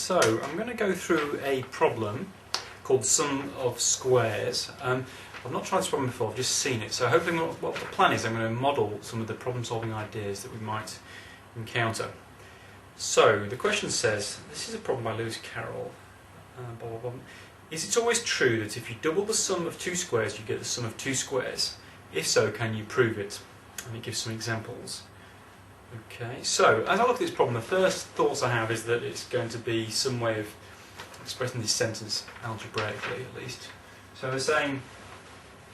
So I'm going to go through a problem called sum of squares. I've not tried this problem before, I've just seen it. So hopefully what the plan is, I'm going to model some of the problem solving ideas that we might encounter. So the question says, this is a problem by Lewis Carroll. Blah, blah, blah. Is it always true that if you double the sum of two squares you get the sum of two squares? If so, can you prove it? And it gives some examples. Okay, so as I look at this problem, the first thoughts I have is that it's going to be some way of expressing this sentence algebraically, at least. So they're saying,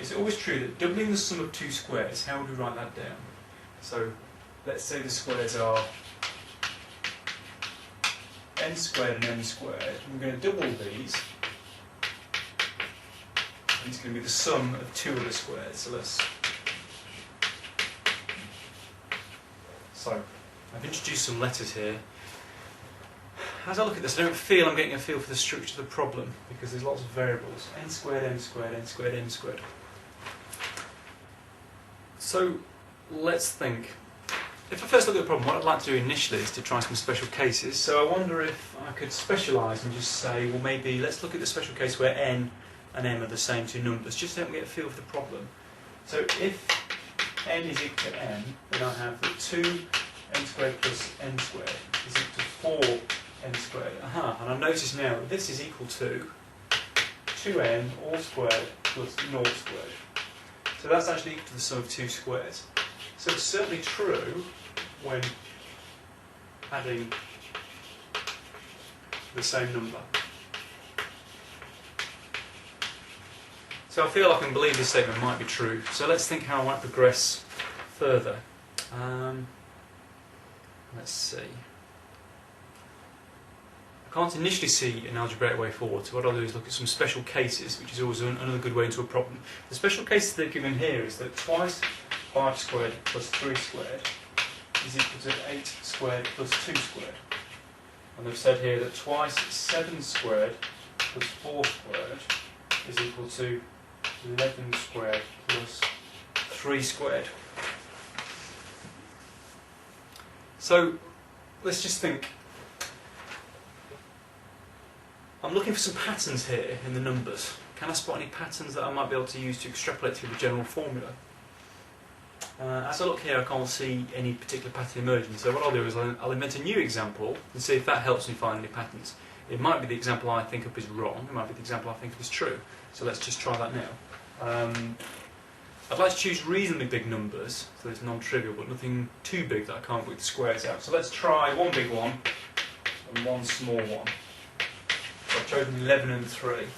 is it always true that doubling the sum of two squares, how would we write that down? So let's say the squares are n squared and n squared. I'm going to double these, and it's going to be the sum of two of the squares. So I've introduced some letters here. As I look at this, I don't feel I'm getting a feel for the structure of the problem because there's lots of variables. N squared, n squared, n squared, n squared. So let's think. If I first look at the problem, what I'd like to do initially is to try some special cases. So I wonder if I could specialise and just say, well, maybe let's look at the special case where n and m are the same two numbers, just so I can get a feel for the problem. So if n is equal to m, then I have that 2n squared plus n squared is equal to 4n squared. And I notice now that this is equal to 2n all squared plus 0 squared. So that's actually equal to the sum of two squares. So it's certainly true when adding the same number. So I feel I can believe this statement might be true. So let's think how I might progress further. Let's see. I can't initially see an algebraic way forward, so what I'll do is look at some special cases, which is always another good way into a problem. The special cases they've given here is that twice 5 squared plus 3 squared is equal to 8 squared plus 2 squared. And they've said here that twice 7 squared plus 4 squared is equal to 11 squared plus 3 squared. So let's just think. I'm looking for some patterns here in the numbers. Can I spot any patterns that I might be able to use to extrapolate through the general formula? As I look here, I can't see any particular pattern emerging, so what I'll do is I'll invent a new example and see if that helps me find any patterns. It might be the example I think up is wrong, it might be the example I think up is true. So let's just try that now. I'd like to choose reasonably big numbers, so it's non-trivial, but nothing too big that I can't work the squares out. So let's try one big one and one small one. So I've chosen 11 and 3.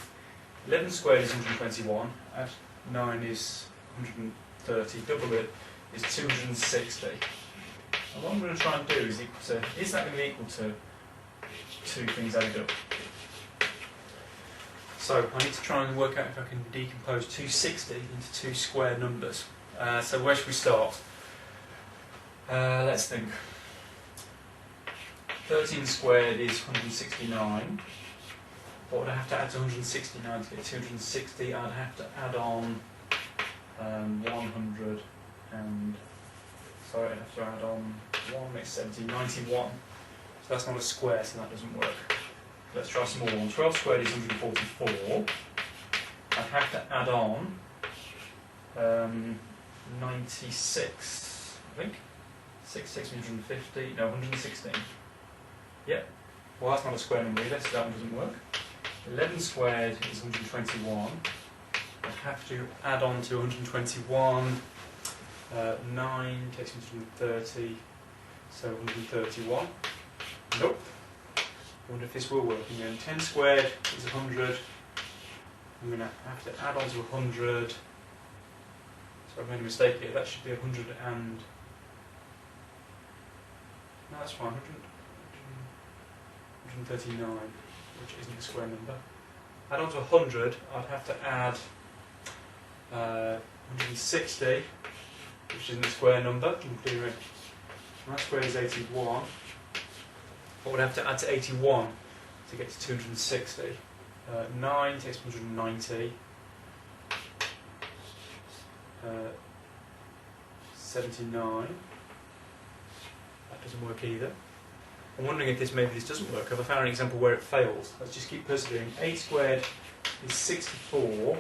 11 squared is 121, add 9 is 130, double it is 260. And what I'm going to try and do is that going to be equal to two things added up? So I need to try and work out if I can decompose 260 into two square numbers. So where should we start? Let's think. 13 squared is 169. What would I have to add to 169 to get 260? I'd have to add on 100 and... Sorry, I'd have to add on 1 makes 70, 91. So that's not a square, so that doesn't work. Let's try a small one. 12 squared is 144. I'd have to add on 96, I think. 650, no, 116. Yep. Well, that's not a square number either, so that one doesn't work. 11 squared is 121. I'd have to add on to 121. 9 takes 130, so 131. Nope. I wonder if this will work again. 10 squared is 100. I'm going to have to add on to 100. So I've made a mistake here. That should be 100 and... No, that's fine. 139, which isn't a square number. Add on to 100, I'd have to add 160, which isn't a square number. That square is 81. What would I have to add to 81 to get to 260? 9 takes 190. 79. That doesn't work either. I'm wondering if maybe this doesn't work. Have I found an example where it fails? Let's just keep persevering. 8 squared is 64.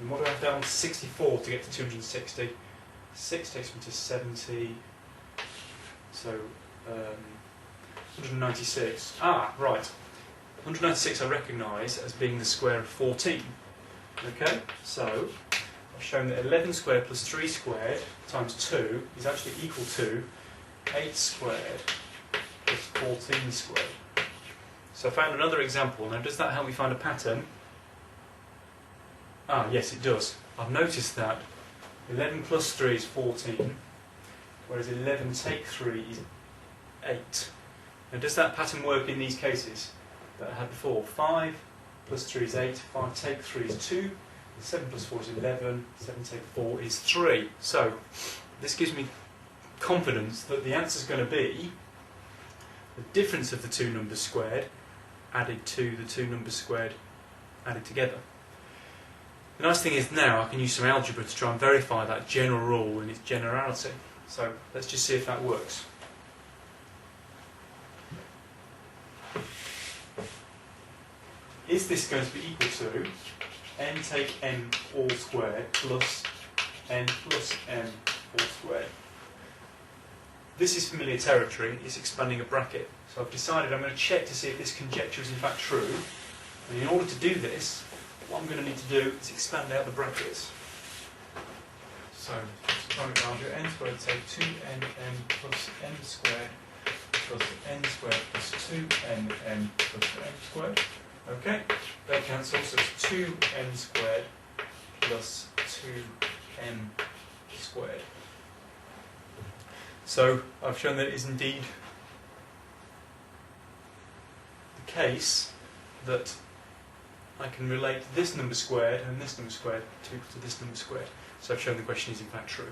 And what do I have down? 64 to get to 260. 6 takes me to 70. So 196. Ah, right. 196 I recognise as being the square of 14. Okay, so I've shown that 11 squared plus 3 squared times 2 is actually equal to 8 squared plus 14 squared. So I found another example. Now, does that help me find a pattern? Ah, yes, it does. I've noticed that 11 plus 3 is 14, whereas 11 take 3 is 8. Now, does that pattern work in these cases that I had before? 5 plus 3 is 8, 5 take 3 is 2, 7 plus 4 is 11, 7 take 4 is 3. So, this gives me confidence that the answer is going to be the difference of the two numbers squared added to the two numbers squared added together. The nice thing is now I can use some algebra to try and verify that general rule in its generality. So let's just see if that works. Is this going to be equal to n take n all squared plus n plus n all squared? This is familiar territory, it's expanding a bracket. So I've decided I'm going to check to see if this conjecture is in fact true. And in order to do this, what I'm going to need to do is expand out the brackets. So, I'll do n squared take 2nn plus n squared plus n squared plus 2nn plus n squared. Okay, they cancel, so it's 2n squared plus 2n squared. So I've shown that it is indeed the case that I can relate this number squared and this number squared to this number squared. So I've shown the question is in fact true.